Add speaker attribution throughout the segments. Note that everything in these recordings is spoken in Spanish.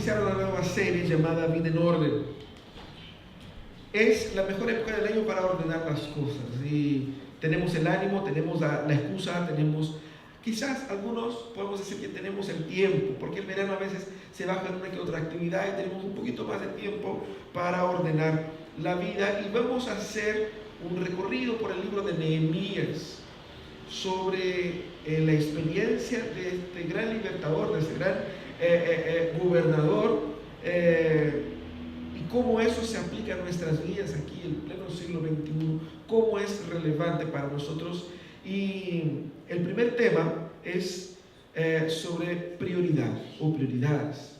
Speaker 1: iniciar una nueva serie llamada Vida en Orden. Es la mejor época del año para ordenar las cosas. Y tenemos el ánimo, tenemos la excusa, quizás algunos podemos decir que tenemos el tiempo, porque el verano a veces se baja en una que otra actividad y tenemos un poquito más de tiempo para ordenar la vida. Y vamos a hacer un recorrido por el libro de Nehemías sobre la experiencia de este gran libertador, de este gran gobernador, y cómo eso se aplica a nuestras vidas aquí en pleno siglo XXI, cómo es relevante para nosotros. Y el primer tema es sobre prioridad o prioridades.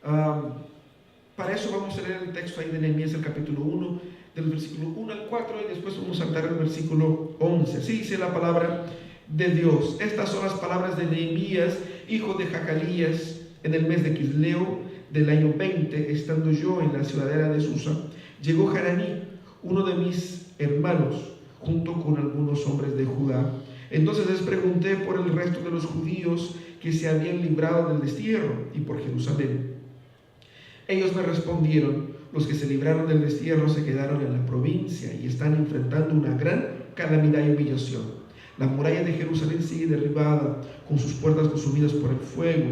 Speaker 1: Para eso vamos a leer el texto ahí de Nehemías, el capítulo 1, del versículo 1 al 4, y después vamos a saltar al versículo 11. Así dice la palabra de Dios. Estas son las palabras de Nehemías, hijo de Jacalías, en el mes de Quisleo del año 20, estando yo en la ciudadela de Susa. Llegó Hananí, uno de mis hermanos, junto con algunos hombres de Judá. Entonces les pregunté por el resto de los judíos que se habían librado del destierro y por Jerusalén. Ellos me respondieron: los que se libraron del destierro se quedaron en la provincia y están enfrentando una gran calamidad y humillación. La muralla de Jerusalén sigue derribada, con sus puertas consumidas por el fuego.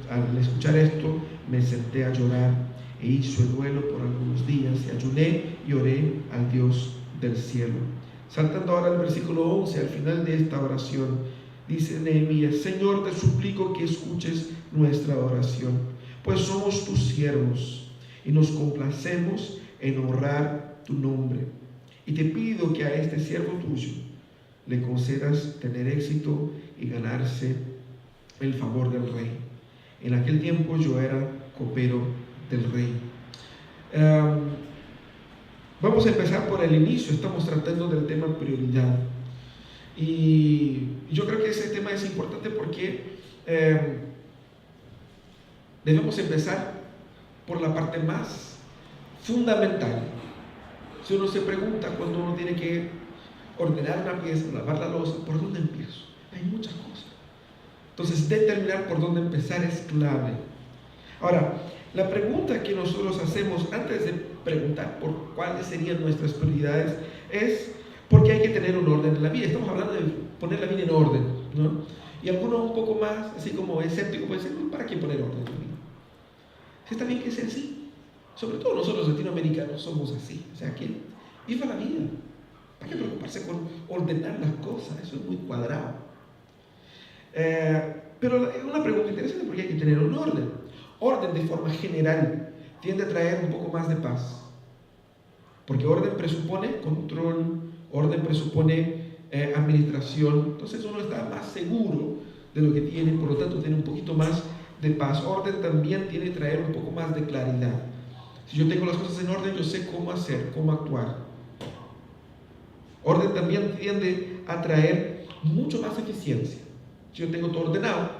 Speaker 1: Al escuchar esto, me senté a llorar e hice el duelo por algunos días, y ayuné y oré al Dios del cielo. Saltando ahora al versículo 11, al final de esta oración, dice Nehemías: Señor, te suplico que escuches nuestra oración, pues somos tus siervos y nos complacemos en honrar tu nombre. Y te pido que a este siervo tuyo le concedas tener éxito y ganarse el favor del rey. En aquel tiempo yo era copero del rey. Vamos a empezar por el inicio. Estamos tratando del tema prioridad. Y yo creo que ese tema es importante porque debemos empezar por la parte más fundamental. Si uno se pregunta cuando uno tiene que ordenar una pieza, lavar la loza, ¿por dónde empiezo? Hay muchas cosas. Entonces, determinar por dónde empezar es clave. Ahora, la pregunta que nosotros hacemos antes de preguntar por cuáles serían nuestras prioridades es: ¿por qué hay que tener un orden en la vida? Estamos hablando de poner la vida en orden, ¿no? Y algunos un poco más, así como escépticos, pueden decir: ¿para qué poner orden en la vida? Si está bien que sea así. Sobre todo nosotros latinoamericanos somos así. O sea, que viva la vida. ¿Para qué preocuparse con ordenar las cosas? Eso es muy cuadrado. Pero una pregunta interesante: ¿por qué hay que tener un orden? Orden de forma general tiende a traer un poco más de paz, porque orden presupone control, orden presupone administración. Entonces uno está más seguro de lo que tiene, por lo tanto tiene un poquito más de paz. Orden también tiene que traer un poco más de claridad. Si yo tengo las cosas en orden, yo sé cómo hacer, cómo actuar. Orden también tiende a traer mucho más eficiencia. Si yo tengo todo ordenado,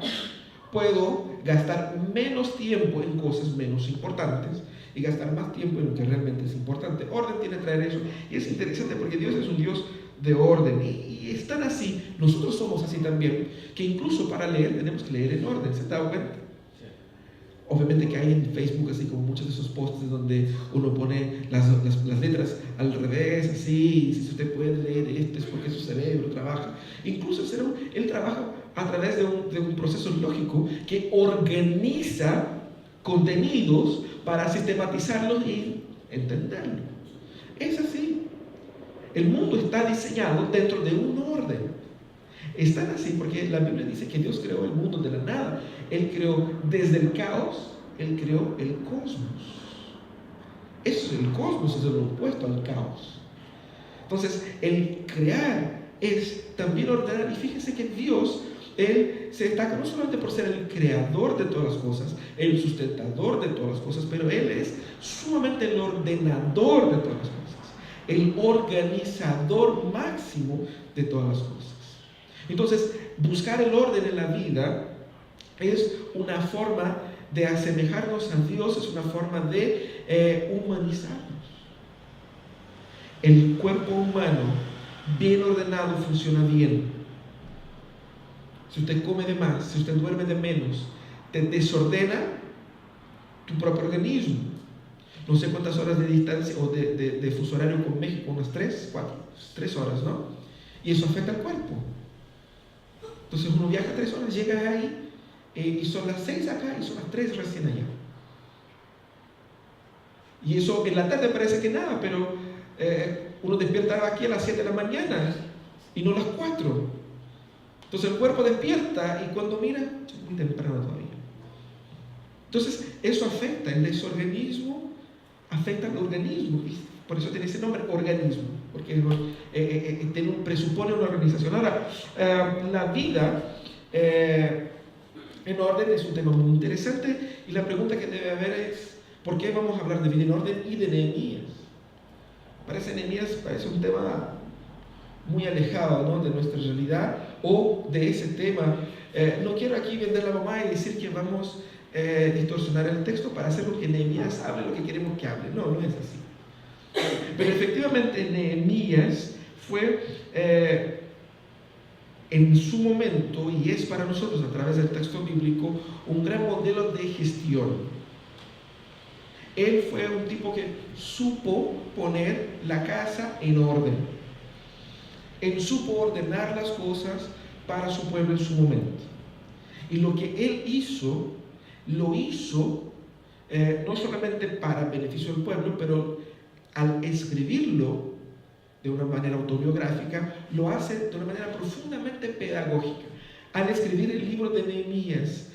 Speaker 1: puedo gastar menos tiempo en cosas menos importantes y gastar más tiempo en lo que realmente es importante. Orden tiene que traer eso. Y es interesante porque Dios es un Dios de orden. Y es tan así, nosotros somos así también, que incluso para leer tenemos que leer en orden. ¿Se da cuenta? Obviamente que hay en Facebook así como muchos de esos posts donde uno pone las letras al revés, así: si usted puede leer esto es porque su cerebro trabaja. Incluso el cerebro, él trabaja a través de un proceso lógico que organiza contenidos para sistematizarlos y entenderlos. Es así. El mundo está diseñado dentro de un orden. Es tan así porque la Biblia dice que Dios creó el mundo de la nada. Él creó desde el caos, Él creó el cosmos. El cosmos es el opuesto al caos. Entonces, el crear es también ordenar. Y fíjense que Dios, Él se destaca no solamente por ser el creador de todas las cosas, el sustentador de todas las cosas, pero Él es sumamente el ordenador de todas las cosas, el organizador máximo de todas las cosas. Entonces, buscar el orden en la vida es una forma de asemejarnos a Dios, es una forma de humanizarnos. El cuerpo humano bien ordenado funciona bien. Si usted come de más, si usted duerme de menos, te desordena tu propio organismo. No sé cuántas horas de distancia o de fuso horario con México, unas 3 horas, ¿no? Y eso afecta al cuerpo. Entonces uno viaja 3 horas, llega ahí y son las 6 acá y son las 3 recién allá. Y eso en la tarde parece que nada, pero uno despierta aquí a las 7 de la mañana y no a las 4. Entonces el cuerpo despierta y cuando mira, es muy temprano todavía. Entonces eso afecta el desorganismo, afecta al organismo. Por eso tiene ese nombre, organismo, porque presupone una organización. Ahora, la vida en orden es un tema muy interesante y la pregunta que debe haber es, ¿por qué vamos a hablar de vida en orden y de Nehemías? Nehemías parece un tema muy alejado, ¿no?, de nuestra realidad o de ese tema. No quiero aquí vender la mamá y decir que vamos a distorsionar el texto para hacer lo que Nehemías hable, lo que queremos que hable. No, no es así. Pero efectivamente Nehemías fue en su momento, y es para nosotros a través del texto bíblico, un gran modelo de gestión. Él fue un tipo que supo poner la casa en orden. Él supo ordenar las cosas para su pueblo en su momento. Y lo que él hizo, lo hizo no solamente para beneficio del pueblo, pero al escribirlo de una manera autobiográfica, lo hace de una manera profundamente pedagógica. Al escribir el libro de Nehemías,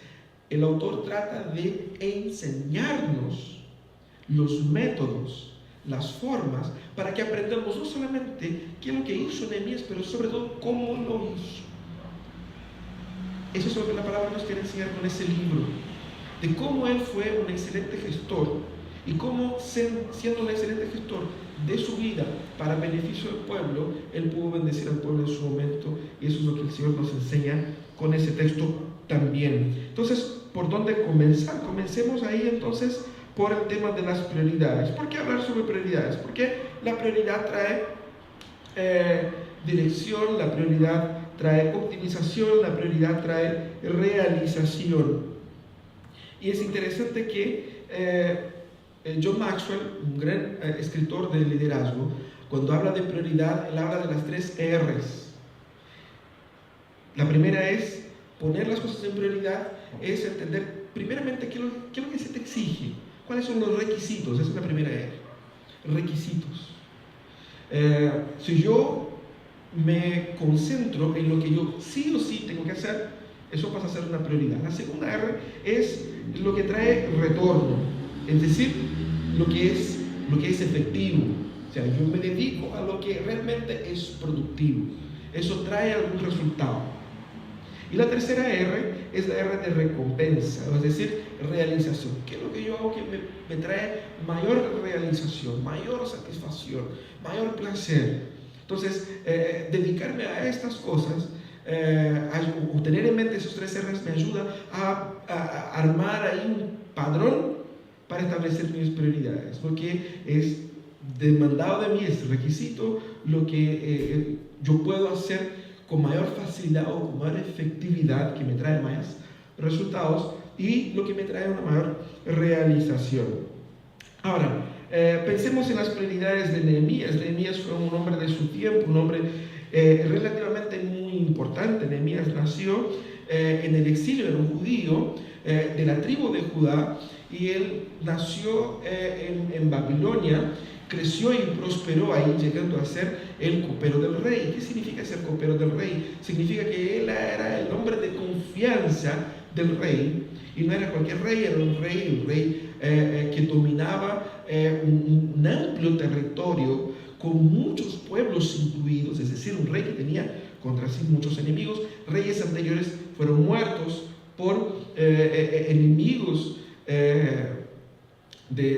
Speaker 1: el autor trata de enseñarnos los métodos, las formas, para que aprendamos no solamente qué es lo que hizo Nehemías, pero sobre todo cómo lo hizo. Eso es lo que la palabra nos quiere enseñar con ese libro, de cómo él fue un excelente gestor y cómo, siendo un excelente gestor de su vida para beneficio del pueblo, él pudo bendecir al pueblo en su momento, y eso es lo que el Señor nos enseña con ese texto también. Entonces, ¿por dónde comenzar? Comencemos ahí entonces por el tema de las prioridades. ¿Por qué hablar sobre prioridades? Porque la prioridad trae dirección, la prioridad trae optimización, la prioridad trae realización. Y es interesante que John Maxwell, un gran escritor de liderazgo, cuando habla de prioridad, él habla de las 3 R's. La primera es poner las cosas en prioridad, es entender primeramente qué es lo que se te exige, cuáles son los requisitos. Esa es la primera R, requisitos. Si yo me concentro en lo que yo sí o sí tengo que hacer, eso pasa a ser una prioridad. La segunda R es lo que trae retorno, es decir, lo que es efectivo. O sea, yo me dedico a lo que realmente es productivo, eso trae algún resultado. Y la tercera R es la R de recompensa, es decir, realización. ¿Qué es lo que yo hago que me trae mayor realización, mayor satisfacción, mayor placer? Entonces, dedicarme a estas cosas, o tener en mente esos 3 R's, me ayuda a armar ahí un padrón para establecer mis prioridades, lo que es demandado de mí, es requisito, lo que yo puedo hacer con mayor facilidad o con mayor efectividad, que me trae más resultados, y lo que me trae una mayor realización. Ahora, pensemos en las prioridades de Nehemías. Nehemías fue un hombre de su tiempo, un hombre relativamente muy importante. Nehemías nació en el exilio, era un judío de la tribu de Judá, y él nació en Babilonia, creció y prosperó ahí, llegando a ser el copero del rey. ¿Qué significa ser copero del rey? Significa que él era el hombre de confianza del rey, y no era cualquier rey, era un rey que dominaba un amplio territorio con muchos pueblos incluidos, es decir, un rey que tenía contra sí muchos enemigos. Reyes anteriores fueron muertos por enemigos de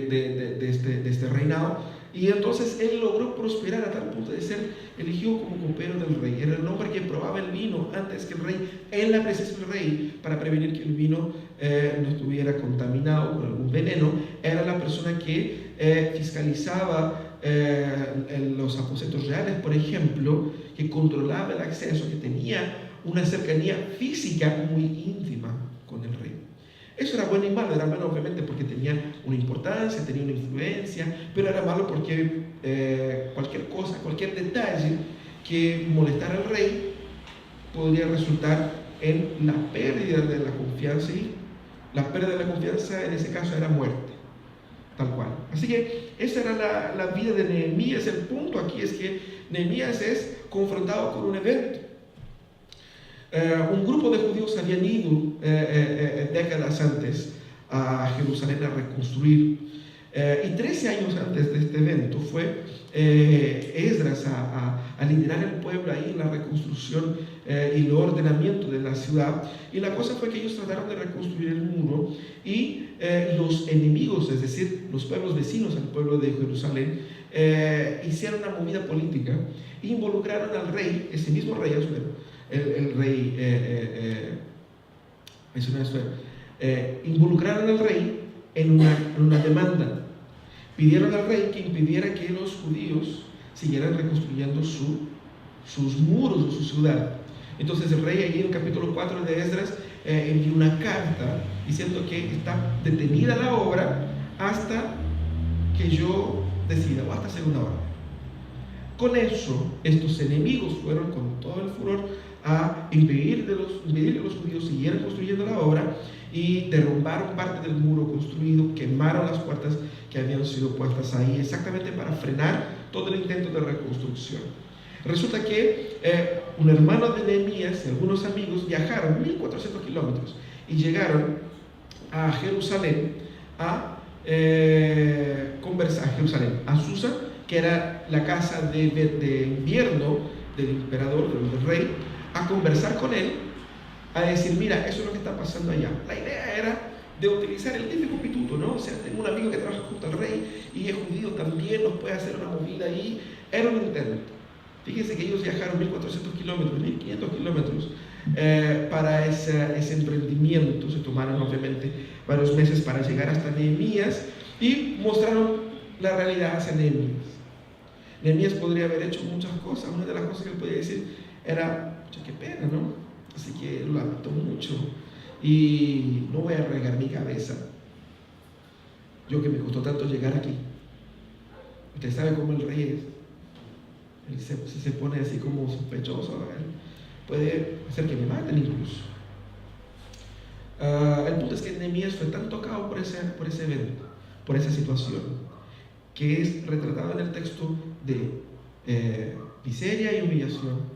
Speaker 1: este reinado, y entonces él logró prosperar a tal punto de ser elegido como copero del rey. Era el hombre que probaba el vino antes que el rey, en la presencia del rey, para prevenir que el vino no estuviera contaminado con algún veneno. Era la persona que fiscalizaba los aposentos reales, por ejemplo, que controlaba el acceso, que tenía una cercanía física muy íntima con el rey. Eso era bueno y malo. Era bueno obviamente porque tenía una importancia, tenía una influencia, pero era malo porque cualquier cosa, cualquier detalle que molestara al rey podría resultar en la pérdida de la confianza, y la pérdida de la confianza en ese caso era muerte, tal cual. Así que esa era la vida de Nehemías. El punto aquí es que Nehemías es confrontado con un evento. Un grupo de judíos habían ido décadas antes a Jerusalén a reconstruir. Y 13 años antes de este evento fue Esdras a liderar el pueblo ahí en la reconstrucción y el ordenamiento de la ciudad. Y la cosa fue que ellos trataron de reconstruir el muro, y los enemigos, es decir, los pueblos vecinos al pueblo de Jerusalén, hicieron una movida política e involucraron al rey, ese mismo rey, el rey, involucraron al rey en una demanda. Pidieron al rey que impidiera que los judíos siguieran reconstruyendo sus muros o su ciudad. Entonces el rey, ahí en el capítulo 4 de Esdras, envió una carta diciendo que está detenida la obra hasta que yo decida, o hasta segunda orden. Con eso, estos enemigos fueron con todo el furor a impedir que los judíos siguieran construyendo la obra, y derrumbaron parte del muro construido, quemaron las puertas que habían sido puestas ahí, exactamente para frenar todo el intento de reconstrucción. Resulta que un hermano de Nehemías y algunos amigos viajaron 1400 kilómetros y llegaron a Jerusalén a conversar, a Susa, que era la casa de invierno del emperador, del rey, a conversar con él, a decir, mira, eso es lo que está pasando allá. La idea era de utilizar el típico pituto, ¿no? O sea, tengo un amigo que trabaja junto al rey y es judío también, nos puede hacer una movida ahí. Era un intento. Fíjense que ellos viajaron 1400 kilómetros, 1500 kilómetros para ese emprendimiento. Se tomaron obviamente varios meses para llegar hasta Nehemías y mostraron la realidad hacia Nehemías. Nehemías podría haber hecho muchas cosas. Una de las cosas que él podía decir era, qué pena, ¿no? Así que lo lamento mucho y no voy a regar mi cabeza. Yo que me costó tanto llegar aquí. Usted sabe cómo el rey es. Él se pone así como sospechoso. Él puede hacer que me maten incluso. El punto es que Nehemías fue tan tocado por ese evento, por esa situación, que es retratado en el texto de miseria y humillación,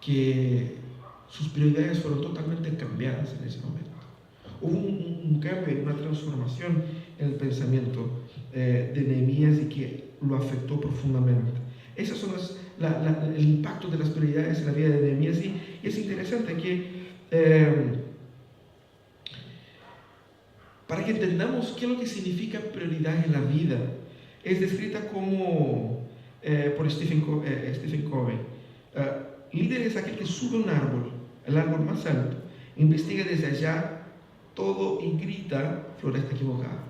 Speaker 1: que sus prioridades fueron totalmente cambiadas en ese momento. Hubo un cambio, una transformación en el pensamiento de Nehemías, y que lo afectó profundamente. Esos son el impacto de las prioridades en la vida de Nehemías. Y es interesante que para que entendamos qué es lo que significa prioridad en la vida, es descrita como por Stephen Covey. Líder es aquel que sube un árbol, el árbol más alto, investiga desde allá todo y grita, floresta equivocada.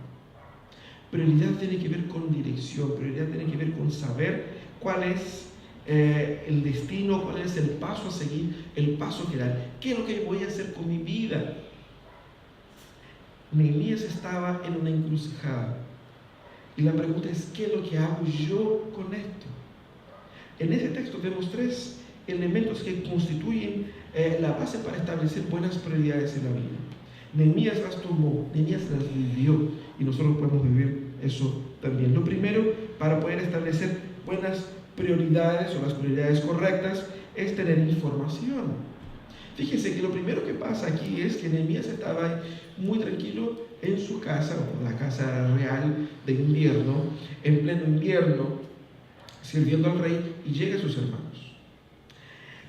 Speaker 1: Prioridad tiene que ver con dirección, prioridad tiene que ver con saber cuál es el destino, cuál es el paso a seguir, el paso que dar, qué es lo que voy a hacer con mi vida. Nehemías estaba en una encrucijada, y la pregunta es, ¿qué es lo que hago yo con esto? En ese texto vemos tres elementos que constituyen la base para establecer buenas prioridades en la vida. Nehemías las tomó, Nehemías las vivió, y nosotros podemos vivir eso también. Lo primero, para poder establecer buenas prioridades o las prioridades correctas, es tener información. Fíjense que lo primero que pasa aquí es que Nehemías estaba muy tranquilo en su casa, o la casa real de invierno, en pleno invierno, sirviendo al rey, y llegan sus hermanos.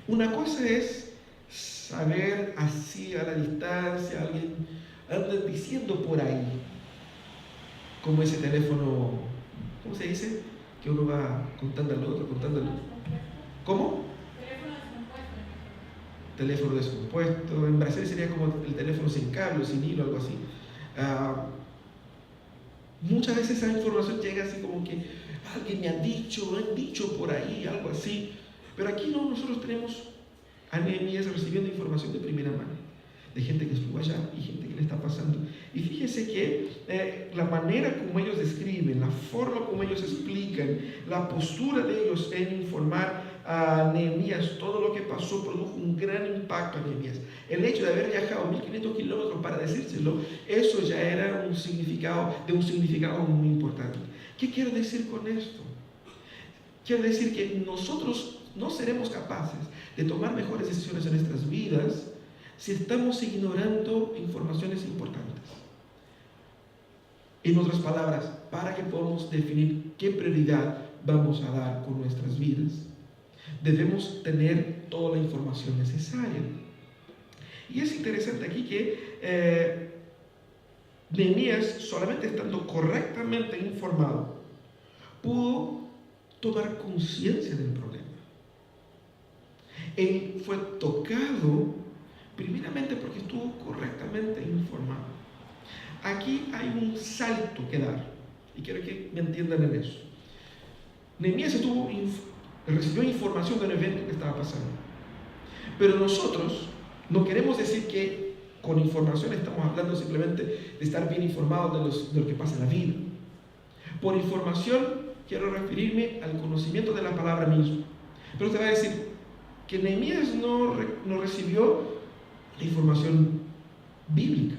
Speaker 1: Una cosa es saber así a la distancia, alguien anda diciendo por ahí, como ese teléfono, ¿cómo se dice? Que uno va contando al otro. ¿Cómo? Teléfono descompuesto. En Brasil sería como el teléfono sin cable, sin hilo, algo así. Muchas veces esa información llega así como que alguien me ha dicho, han dicho por ahí, algo así. Pero aquí no, nosotros tenemos a Nehemías recibiendo información de primera mano. de gente que estuvo allá y gente que le está pasando. Y fíjese que la manera como ellos describen, la forma como ellos explican, la postura de ellos en informar a Nehemías todo lo que pasó produjo un gran impacto a Nehemías. El hecho de haber viajado 1500 kilómetros para decírselo, eso ya era un significado muy importante. ¿Qué quiero decir con esto? Quiero decir que nosotros no seremos capaces de tomar mejores decisiones en nuestras vidas si estamos ignorando informaciones importantes. En otras palabras, para que podamos definir qué prioridad vamos a dar con nuestras vidas, debemos tener toda la información necesaria. Y es interesante aquí que Nehemías, solamente estando correctamente informado, pudo tomar conciencia del problema. Él fue tocado primeramente porque estuvo correctamente informado. Aquí hay un salto que dar, y quiero que me entiendan en eso. Nehemías recibió información del evento que estaba pasando, pero nosotros no queremos decir que con información estamos hablando simplemente de estar bien informados de lo que pasa en la vida. Por información quiero referirme al conocimiento de la palabra misma. Pero te va a decir que Nehemías no recibió la información bíblica.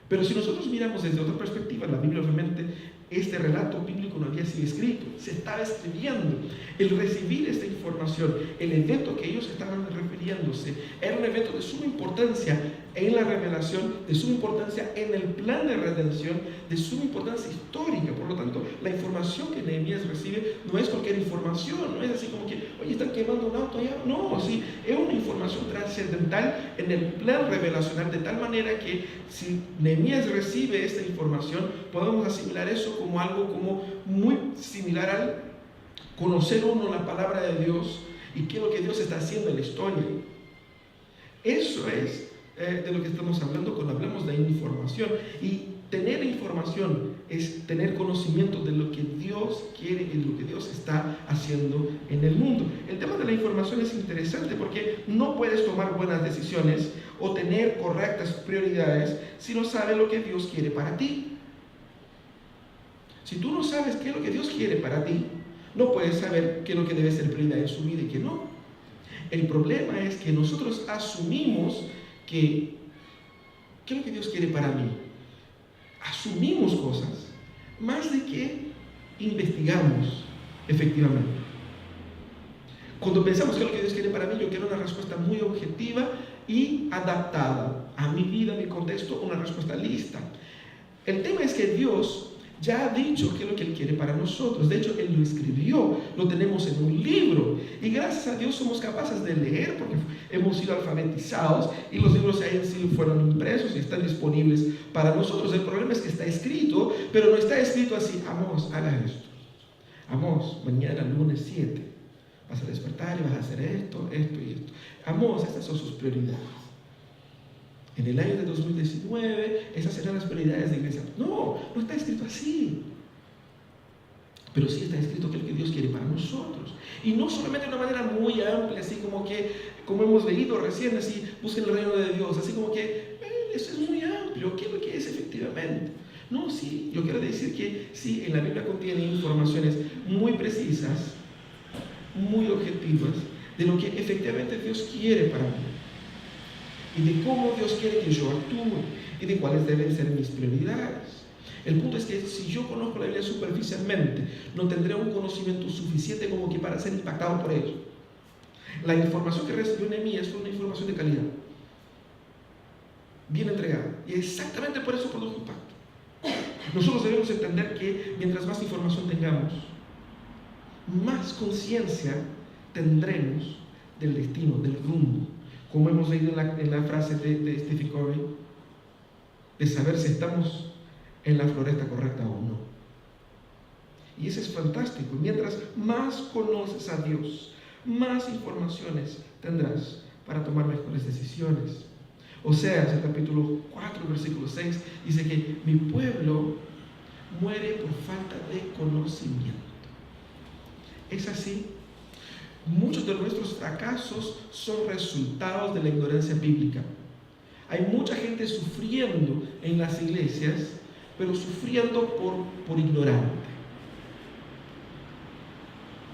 Speaker 1: Pero si nosotros miramos desde otra perspectiva, la Biblia obviamente, este relato bíblico no había sido escrito, se estaba escribiendo. El recibir esta información, el evento que ellos estaban refiriéndose, era un evento de suma importancia en la revelación, de suma importancia en el plan de redención, de suma importancia histórica. Por lo tanto, la información que Nehemías recibe no es cualquier información, no es así como que, oye, están quemando un auto allá. No, sí, es una información trascendental en el plan revelacional, de tal manera que si Nehemías recibe esta información, podemos asimilar eso como algo como muy similar al conocer uno la palabra de Dios y qué es lo que Dios está haciendo en la historia. Eso es de lo que estamos hablando cuando hablamos de información. Y tener información es tener conocimiento de lo que Dios quiere y de lo que Dios está haciendo en el mundo. El tema de la información es interesante porque no puedes tomar buenas decisiones o tener correctas prioridades si no sabes lo que Dios quiere para ti. Si tú no sabes qué es lo que Dios quiere para ti, no puedes saber qué es lo que debe ser prioridad en su vida y qué no. El problema es que nosotros asumimos qué es lo que Dios quiere para mí. Asumimos cosas más de que investigamos efectivamente. Cuando pensamos qué es lo que Dios quiere para mí, yo quiero una respuesta muy objetiva y adaptada a mi vida, a mi contexto, una respuesta lista. El tema es que Dios ya ha dicho qué es lo que Él quiere para nosotros. De hecho, Él lo escribió, lo tenemos en un libro. Y gracias a Dios somos capaces de leer porque hemos sido alfabetizados y los libros fueron impresos y están disponibles para nosotros. El problema es que está escrito, pero no está escrito así: Amós, haga esto. Amós, mañana lunes 7 vas a despertar y vas a hacer esto, esto y esto. Amós, estas son sus prioridades. En el año de 2019, esas serán las prioridades de la iglesia. No está escrito así. Pero sí está escrito que es lo que Dios quiere para nosotros. Y no solamente de una manera muy amplia, así como hemos leído recién, así, busquen el reino de Dios, así como que, eso es muy amplio, ¿qué es lo que es efectivamente? No, sí, yo quiero decir que sí, en la Biblia contiene informaciones muy precisas, muy objetivas, de lo que efectivamente Dios quiere para mí. Y de cómo Dios quiere que yo actúe y de cuáles deben ser mis prioridades. El punto es que si yo conozco la Biblia superficialmente, no tendré un conocimiento suficiente como que para ser impactado por ello. La información que recibió Nehemías fue una información de calidad, bien entregada, y exactamente por eso produjo impacto. Nosotros debemos entender que mientras más información tengamos, más conciencia tendremos del destino, del rumbo. Como hemos leído en la frase de Stephen Covey, de saber si estamos en la floresta correcta o no. Y eso es fantástico. Mientras más conoces a Dios, más informaciones tendrás para tomar mejores decisiones. Oseas, el capítulo 4, versículo 6, dice que mi pueblo muere por falta de conocimiento. ¿Es así? Muchos de nuestros fracasos son resultados de la ignorancia bíblica. Hay mucha gente sufriendo en las iglesias, pero sufriendo por ignorante.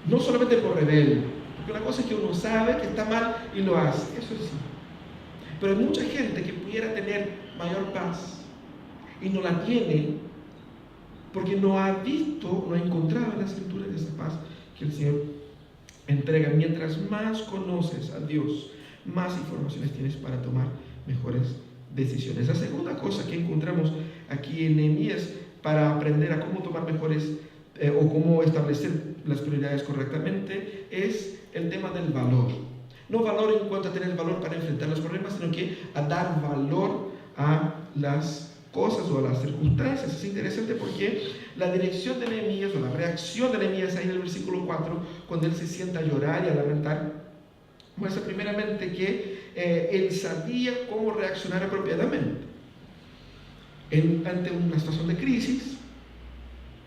Speaker 1: No solamente por rebelde, porque una cosa es que uno sabe que está mal y lo hace, eso sí. Pero hay mucha gente que pudiera tener mayor paz y no la tiene porque no ha visto, no ha encontrado en la Escritura esa paz que el Señor entrega. Mientras más conoces a Dios, más informaciones tienes para tomar mejores decisiones. La segunda cosa que encontramos aquí en Nehemías para aprender a cómo tomar mejores o cómo establecer las prioridades correctamente es el tema del valor. No valor en cuanto a tener valor para enfrentar los problemas, sino que a dar valor a las cosas o a las circunstancias. Es interesante porque la dirección de Nehemías o la reacción de Nehemías ahí en el versículo 4, cuando él se sienta a llorar y a lamentar, muestra primeramente que él sabía cómo reaccionar apropiadamente. Ante una situación de crisis,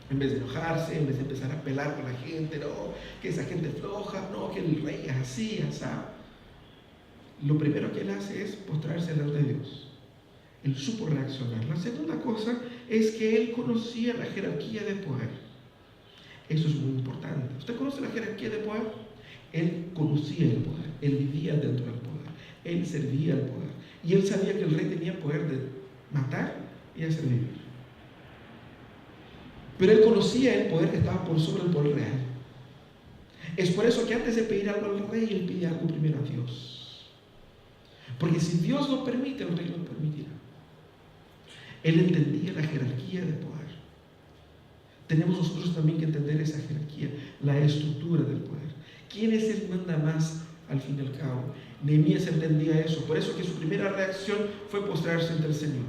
Speaker 1: en vez de enojarse, en vez de empezar a pelar con la gente, no, que esa gente es floja, no, que el rey es así, así. Lo primero que él hace es postrarse delante de Dios. Él supo reaccionar. La segunda cosa es que él conocía la jerarquía de poder. Eso es muy importante. ¿Usted conoce la jerarquía de poder? Él conocía el poder, él vivía dentro del poder, él servía al poder. Y él sabía que el rey tenía poder de matar y hacer vivir. Pero él conocía el poder que estaba por sobre el poder real. Es por eso que antes de pedir algo al rey, él pide algo primero a Dios. Porque si Dios lo permite, el rey lo permitirá. Él entendía la jerarquía de poder. Tenemos nosotros también que entender esa jerarquía, la estructura del poder. ¿Quién es el que manda más al fin y al cabo? Nehemías entendía eso. Por eso que su primera reacción fue postrarse ante el Señor.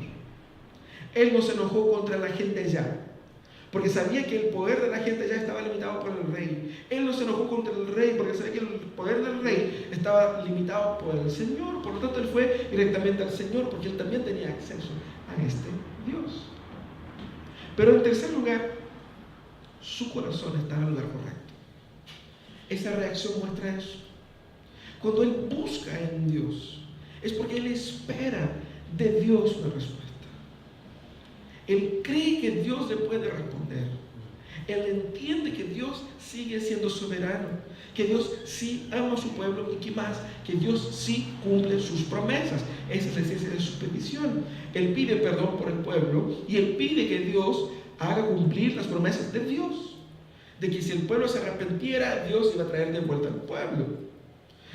Speaker 1: Él no se enojó contra la gente ya, porque sabía que el poder de la gente ya estaba limitado por el rey. Él no se enojó contra el rey, porque sabía que el poder del rey estaba limitado por el Señor. Por lo tanto, él fue directamente al Señor, porque él también tenía acceso a este Dios. Pero en tercer lugar, su corazón estaba en el lugar correcto. Esa reacción muestra eso. Cuando él busca en Dios, es porque él espera de Dios una respuesta. Él cree que Dios le puede responder. Él entiende que Dios sigue siendo soberano, que Dios sí ama a su pueblo y que más, que Dios sí cumple sus promesas. Esa es la esencia de su petición. Él pide perdón por el pueblo y él pide que Dios haga cumplir las promesas de Dios, de que si el pueblo se arrepentiera, Dios iba a traer de vuelta al pueblo.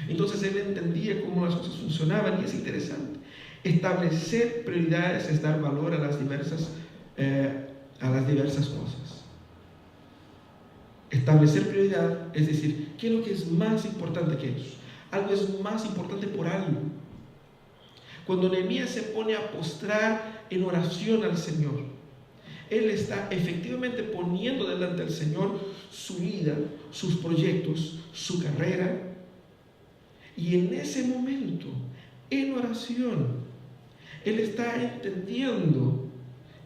Speaker 1: Entonces él entendía cómo las cosas funcionaban y es interesante. Establecer prioridades es dar valor a las diversas cosas. Establecer prioridad es decir, ¿qué es lo que es más importante que eso? Algo es más importante por algo. Cuando Nehemías se pone a postrar en oración al Señor, él está efectivamente poniendo delante del Señor su vida, sus proyectos, su carrera. Y en ese momento, en oración, él está entendiendo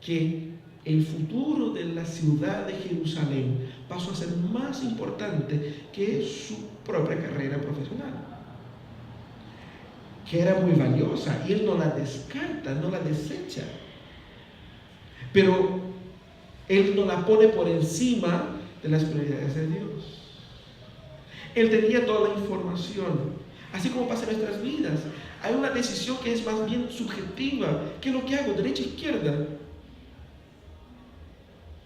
Speaker 1: que el futuro de la ciudad de Jerusalén pasó a ser más importante que su propia carrera profesional, que era muy valiosa, y él no la descarta, no la desecha, pero él no la pone por encima de las prioridades de Dios. Él tenía toda la información. Así como pasa en nuestras vidas, hay una decisión que es más bien subjetiva. ¿Qué es lo que hago? ¿Derecha o izquierda?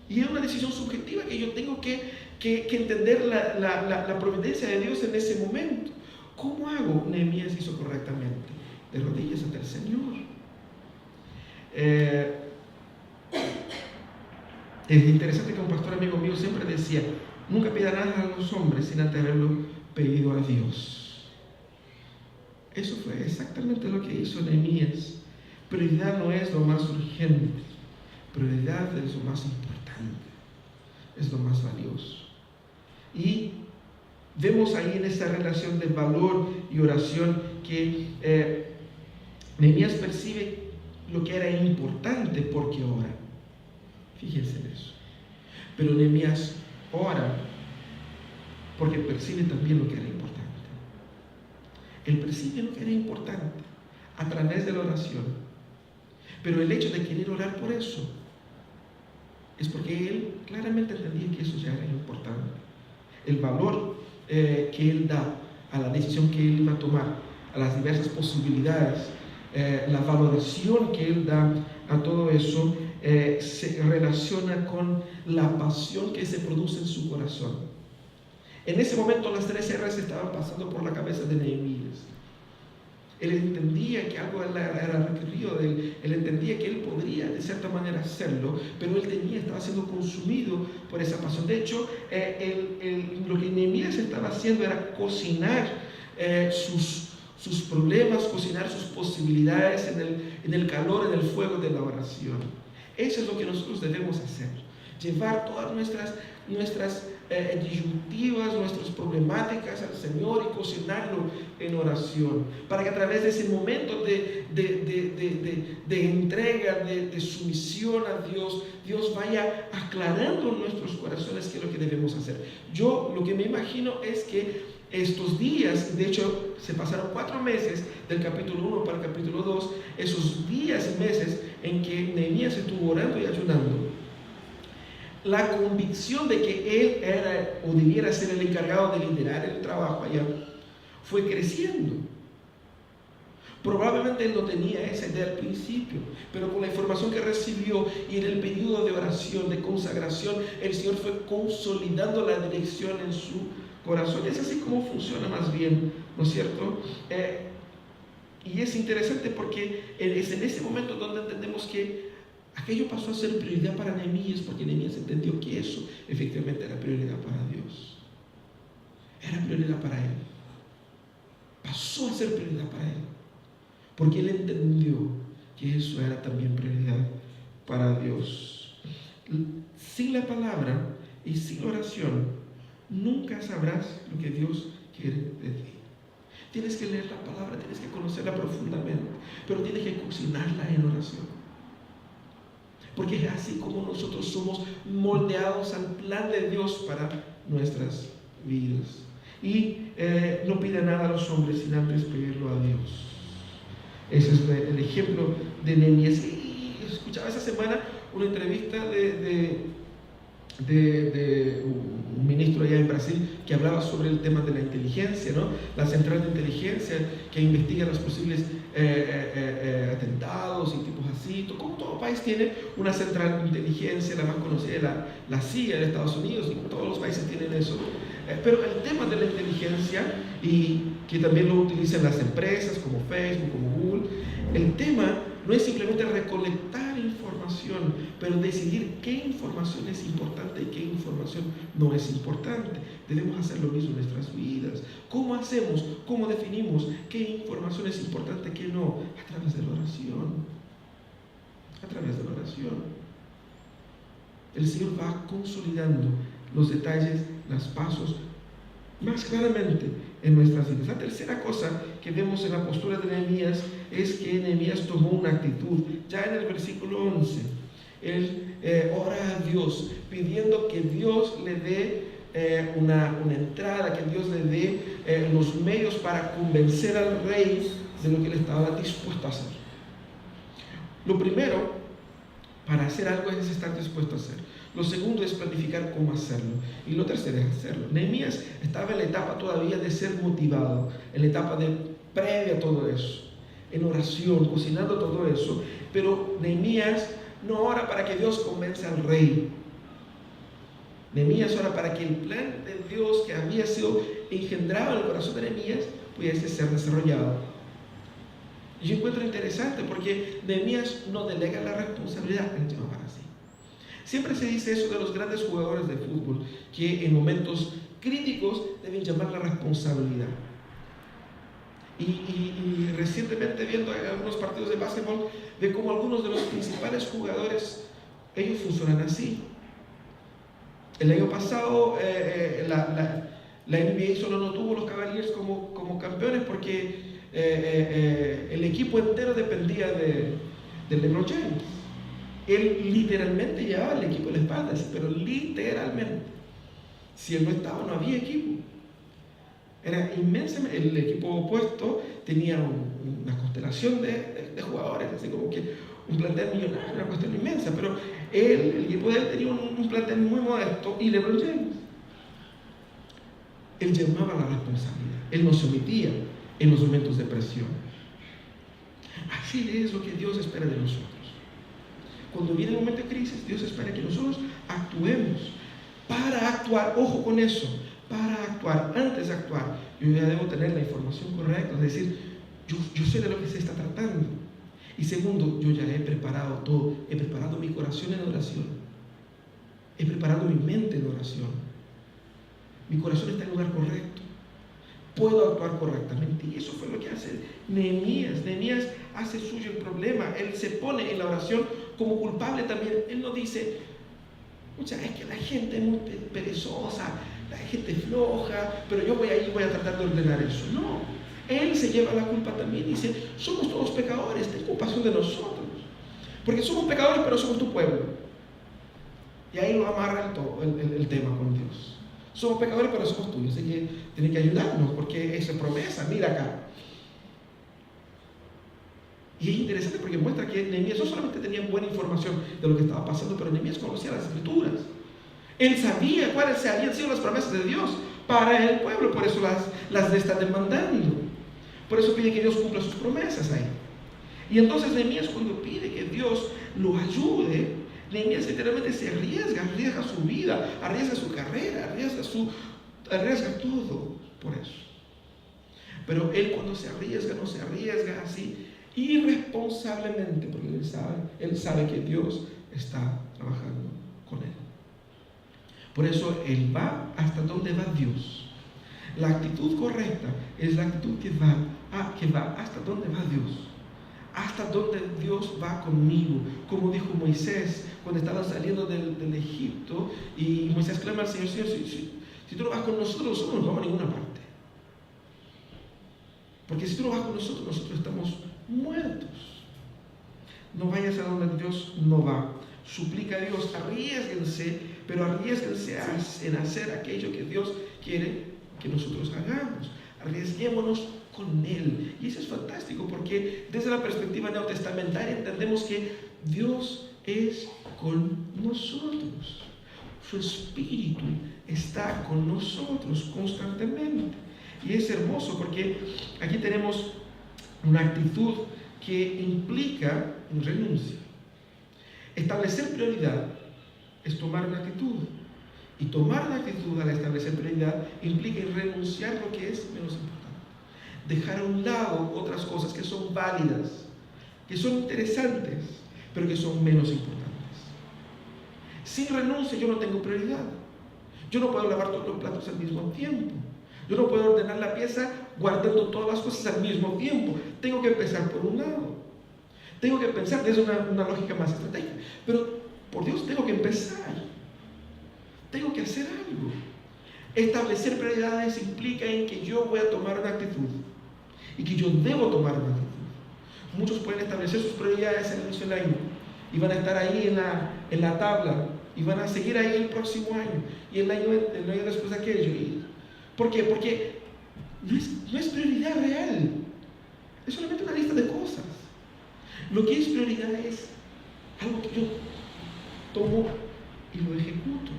Speaker 1: Y es una decisión subjetiva que yo tengo que entender la providencia de Dios en ese momento. ¿Cómo hago? Nehemías hizo correctamente, de rodillas ante el Señor. Es interesante que un pastor amigo mío siempre decía: nunca pida nada a los hombres sin antes haberlo pedido a Dios. Eso fue exactamente lo que hizo Nehemías. Prioridad no es lo más urgente, prioridad es lo más importante, es lo más valioso. Y vemos ahí en esta relación de valor y oración que Nehemías percibe lo que era importante porque ora. Fíjense en eso. Pero Nehemías ora porque percibe también lo que era importante. Él percibe lo que era importante a través de la oración. Pero el hecho de querer orar por eso es porque él claramente entendía que eso ya era importante. El valor que él da a la decisión que él iba a tomar, a las diversas posibilidades, la valoración que él da a todo eso, se relaciona con la pasión que se produce en su corazón. En ese momento las 3 R's estaban pasando por la cabeza de Nehemías. Él entendía que algo era requerido de él, él entendía que él podría de cierta manera hacerlo, pero él estaba siendo consumido por esa pasión. De hecho, lo que Nehemías estaba haciendo era cocinar sus problemas, cocinar sus posibilidades en el calor, en el fuego de la oración. Eso es lo que nosotros debemos hacer: llevar todas nuestras disyuntivas, nuestras problemáticas al Señor y cocinarlo en oración, para que a través de ese momento de entrega, de sumisión a Dios, Dios vaya aclarando en nuestros corazones qué es lo que debemos hacer. Yo lo que me imagino es que estos días, de hecho se pasaron 4 meses del capítulo 1 para el capítulo 2, esos días y meses en que Nehemías estuvo orando y ayunando, la convicción de que él era o debiera ser el encargado de liderar el trabajo allá fue creciendo. Probablemente él no tenía esa idea al principio, pero con la información que recibió y en el periodo de oración, de consagración, el Señor fue consolidando la dirección en su corazón. Es así como funciona más bien, ¿no es cierto? Y es interesante porque es en ese momento donde entendemos que aquello pasó a ser prioridad para Nehemías, porque Nehemías entendió que eso efectivamente era prioridad para Dios. Era prioridad para él. Pasó a ser prioridad para él, porque él entendió que eso era también prioridad para Dios. Sin la palabra y sin la oración, nunca sabrás lo que Dios quiere de ti. Tienes que leer la palabra, tienes que conocerla profundamente, pero tienes que cocinarla en oración. Porque es así como nosotros somos moldeados al plan de Dios para nuestras vidas. Y no pide nada a los hombres sin antes pedirlo a Dios. Ese es el ejemplo de Nehemías. Y escuchaba esa semana una entrevista de un ministro allá en Brasil que hablaba sobre el tema de la inteligencia, ¿no? La central de inteligencia que investiga los posibles atentados y tipos así. Como todo país tiene una central de inteligencia, la más conocida, la CIA de Estados Unidos, y todos los países tienen eso. Pero el tema de la inteligencia, y que también lo utilizan las empresas como Facebook, como Google, el tema no es simplemente recolectar información, pero decidir qué información es importante y qué información no es importante. Debemos hacer lo mismo en nuestras vidas. ¿Cómo hacemos? ¿Cómo definimos qué información es importante y qué no? A través de la oración. A través de la oración. El Señor va consolidando los detalles, los pasos, más claramente en nuestras vidas. La tercera cosa que vemos en la postura de Nehemías es que Nehemías tomó una actitud. Ya en el versículo 11, él ora a Dios pidiendo que Dios le dé una entrada, que Dios le dé los medios para convencer al rey de lo que él estaba dispuesto a hacer. Lo primero, para hacer algo es estar dispuesto a hacer. Lo segundo es planificar cómo hacerlo. Y lo tercero es hacerlo. Nehemías estaba en la etapa todavía de ser motivado, en la etapa previa a todo eso, en oración, cocinando todo eso. Pero Nehemías no ora para que Dios convenza al rey. Nehemías ora para que el plan de Dios que había sido engendrado en el corazón de Nehemías pudiese ser desarrollado. Y yo encuentro interesante porque Nehemías no delega la responsabilidad en llamar así. Siempre se dice eso de los grandes jugadores de fútbol, que en momentos críticos deben llamar la responsabilidad. Y recientemente, viendo algunos partidos de básquetbol, ve cómo algunos de los principales jugadores, ellos funcionan así. El año pasado la NBA solo no tuvo los Cavaliers como campeones porque el equipo entero dependía de LeBron James. Él literalmente llevaba el equipo en la espalda, pero literalmente. Si él no estaba, no había equipo. Era inmensa. El equipo opuesto tenía una constelación de jugadores, así como que un plantel millonario, una cuestión inmensa, pero el equipo de él tenía un plantel muy modesto, y LeBron James, él llamaba la responsabilidad, él no se omitía en los momentos de presión. Así es lo que Dios espera de nosotros. Cuando viene el momento de crisis, Dios espera que nosotros actuemos. Para actuar, ojo con eso, para actuar, antes de actuar, yo ya debo tener la información correcta, es decir, yo sé de lo que se está tratando. Y segundo, yo ya he preparado todo, he preparado mi corazón en oración, he preparado mi mente en oración, mi corazón está en el lugar correcto, puedo actuar correctamente. Y eso fue lo que hace Nehemías. Nehemías hace suyo el problema, él se pone en la oración como culpable también. Él no dice, o sea, es que la gente es muy perezosa, la gente floja, pero yo voy a tratar de ordenar eso. No, él se lleva la culpa también y dice, somos todos pecadores, ten compasión de nosotros, porque somos pecadores, pero somos tu pueblo. Y ahí lo amarra el tema con Dios. Somos pecadores, pero somos tuyos, así que tienen que ayudarnos, porque esa promesa, mira acá. Y es interesante porque muestra que Nehemías no solamente tenía buena información de lo que estaba pasando, pero Nehemías conocía las Escrituras. Él sabía cuáles habían sido las promesas de Dios para el pueblo, por eso las está demandando. Por eso pide que Dios cumpla sus promesas ahí. Y entonces Nehemías, cuando pide que Dios lo ayude, Nehemías literalmente se arriesga su vida, arriesga su carrera, arriesga todo por eso. Pero él, cuando se arriesga, no se arriesga así irresponsablemente, porque él sabe que Dios está trabajando con él. Por eso él va hasta donde va Dios. La actitud correcta es la actitud que va hasta donde va Dios, hasta donde Dios va conmigo, como dijo Moisés cuando estaba saliendo del Egipto, y Moisés clama al Señor, Señor, si tú no vas con nosotros no vamos a ninguna parte, porque si tú no vas con nosotros estamos muertos. No vayas a donde Dios no va. Suplica a Dios, arriésguense, pero arriésguense en hacer aquello que Dios quiere que nosotros hagamos. Arriesguémonos con Él. Y eso es fantástico, porque desde la perspectiva neotestamentaria entendemos que Dios es con nosotros. Su Espíritu está con nosotros constantemente. Y es hermoso porque aquí tenemos una actitud que implica renuncia. Establecer prioridad es tomar una actitud. Y tomar una actitud al establecer prioridad implica renunciar a lo que es menos importante. Dejar a un lado otras cosas que son válidas, que son interesantes, pero que son menos importantes. Sin renuncia yo no tengo prioridad. Yo no puedo lavar todos los platos al mismo tiempo. Yo no puedo ordenar la pieza guardando todas las cosas al mismo tiempo. Tengo que empezar por un lado. Tengo que pensar desde una lógica más estratégica. Pero, por Dios, tengo que empezar. Tengo que hacer algo. Establecer prioridades implica en que yo voy a tomar una actitud. Y que yo debo tomar una actitud. Muchos pueden establecer sus prioridades en el inicio del año. Y van a estar ahí en la tabla. Y van a seguir ahí el próximo año. Y el año después de aquello. ¿Por qué? Porque no es prioridad real. Es solamente una lista de cosas. Lo que es prioridad es algo que yo tomo y lo ejecuto.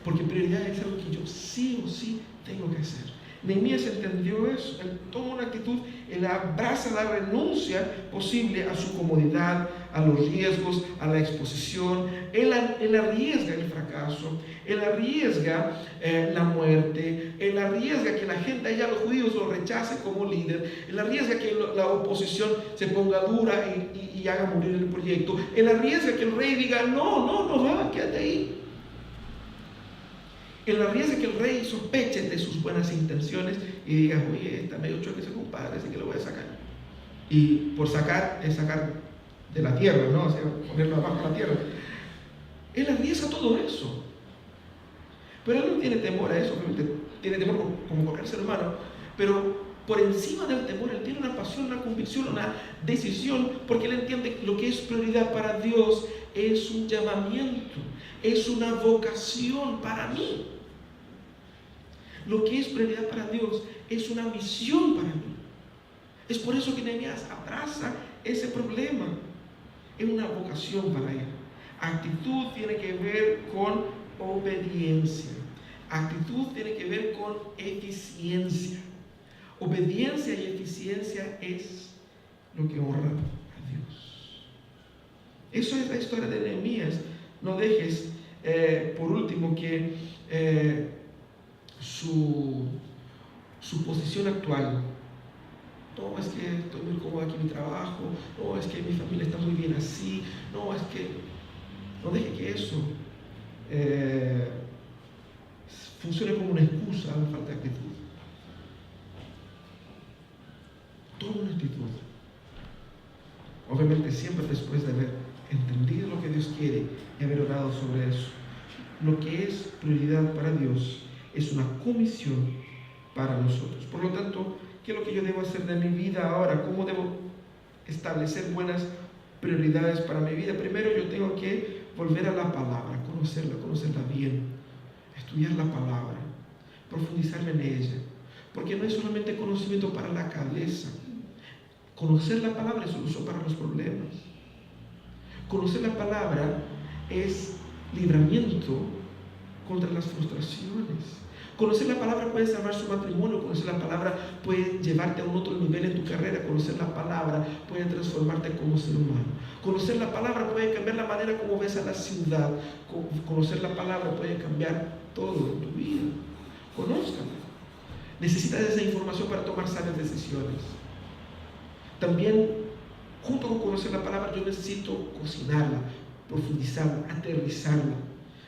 Speaker 1: Porque prioridad es algo que yo sí o sí tengo que hacer. Nehemías entendió eso. Él toma una actitud, él abraza la renuncia posible a su comodidad, a los riesgos, a la exposición. Él arriesga el fracaso, él arriesga la muerte, él arriesga que la gente allá, los judíos, lo rechacen como líder, él arriesga que la oposición se ponga dura y haga morir el proyecto, él arriesga que el rey diga, no va, quédate ahí. Él arriesga que el rey sospeche de sus buenas intenciones y diga, oye, está medio chueco ese compadre, así que lo voy a sacar. Y por sacar, es sacar de la tierra, ¿no? O sea, ponerlo abajo de la tierra. Él arriesga todo eso. Pero él no tiene temor a eso, obviamente tiene temor como cualquier ser humano. Pero por encima del temor, él tiene una pasión, una convicción, una decisión, porque él entiende que lo que es prioridad para Dios es un llamamiento, es una vocación para mí. Lo que es prioridad para Dios es una misión para mí. Es por eso que Nehemías abraza ese problema. Es una vocación para él. Actitud tiene que ver con obediencia. Actitud tiene que ver con eficiencia. Obediencia y eficiencia es lo que honra a Dios. Eso es la historia de Nehemías. No dejes, por último, que su posición actual, no, es que estoy muy cómodo aquí en mi trabajo, no, es que mi familia está muy bien así, no, es que no deje que eso funcione como una excusa a la falta de actitud. Toma una actitud. Obviamente siempre después de haber entendido lo que Dios quiere y haber orado sobre eso. Lo que es prioridad para Dios es una comisión para nosotros. Por lo tanto, ¿qué es lo que yo debo hacer de mi vida ahora? ¿Cómo debo establecer buenas prioridades para mi vida? Primero yo tengo que volver a la palabra, conocerla bien, estudiar la palabra, profundizarme en ella. Porque no es solamente conocimiento para la cabeza. Conocer la palabra es solución para los problemas. Conocer la palabra es libramiento contra las frustraciones. Conocer la palabra puede salvar su matrimonio. Conocer la palabra puede llevarte a un otro nivel en tu carrera. Conocer la palabra puede transformarte como ser humano. Conocer la palabra puede cambiar la manera como ves a la ciudad. Conocer la palabra puede cambiar todo en tu vida. Conózcala. Necesitas esa información para tomar sabias decisiones. También, junto con conocer la palabra, yo necesito cocinarla, profundizarla, aterrizarla.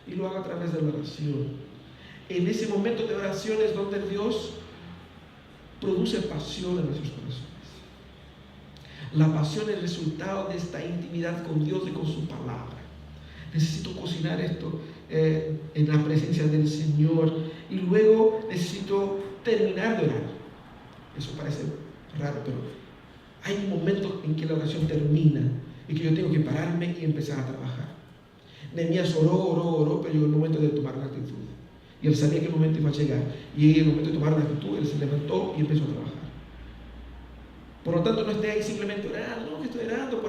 Speaker 1: Y lo hago a través de la oración. En ese momento de oración es donde Dios produce pasión en nuestros corazones. La pasión es el resultado de esta intimidad con Dios y con su palabra. Necesito cocinar esto en la presencia del Señor. Y luego necesito terminar de orar. Eso parece raro, pero hay un momento en que la oración termina y que yo tengo que pararme y empezar a trabajar. Nehemías oró, pero llegó el momento de tomar la actitud. Y él sabía que el momento iba a llegar. Y en el momento de tomar la actitud, él se levantó y empezó a trabajar. Por lo tanto, no esté ahí simplemente orando, no, que estoy orando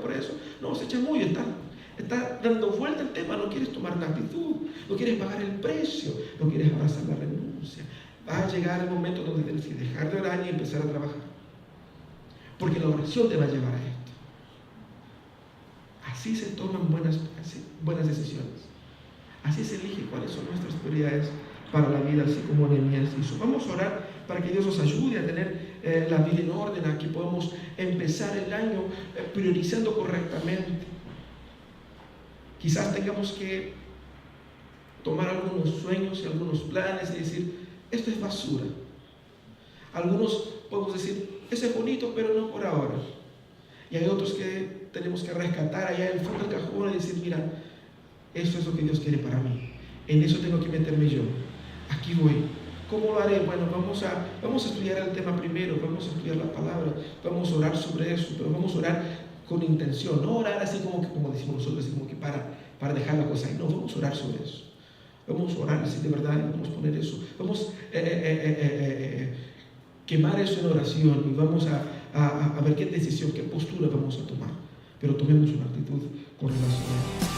Speaker 1: por eso. No, se echa muy, está dando vuelta el tema, no quieres tomar la actitud, no quieres pagar el precio, no quieres abrazar la renuncia. Va a llegar el momento donde tienes que dejar de orar y empezar a trabajar. Porque la oración te va a llevar a esto. Así se toman buenas decisiones. Así se elige cuáles son nuestras prioridades para la vida, así como Nehemías hizo. Vamos a orar para que Dios nos ayude a tener la vida en orden, a que podamos empezar el año priorizando correctamente. Quizás tengamos que tomar algunos sueños y algunos planes y decir, esto es basura. Algunos podemos decir, eso es bonito, pero no por ahora. Y hay otros que tenemos que rescatar allá en el fondo del cajón y decir, mira, eso es lo que Dios quiere para mí. En eso tengo que meterme yo. Aquí voy. ¿Cómo lo haré? Bueno, vamos a estudiar el tema primero, vamos a estudiar la palabra, vamos a orar sobre eso, pero vamos a orar con intención, no orar así como decimos nosotros, así como que para dejar la cosa ahí. No, vamos a orar sobre eso. Vamos a orar así de verdad, vamos a poner eso. Vamos quemar eso en oración y vamos a ver qué decisión, qué postura vamos a tomar. Pero tomemos una actitud con relación a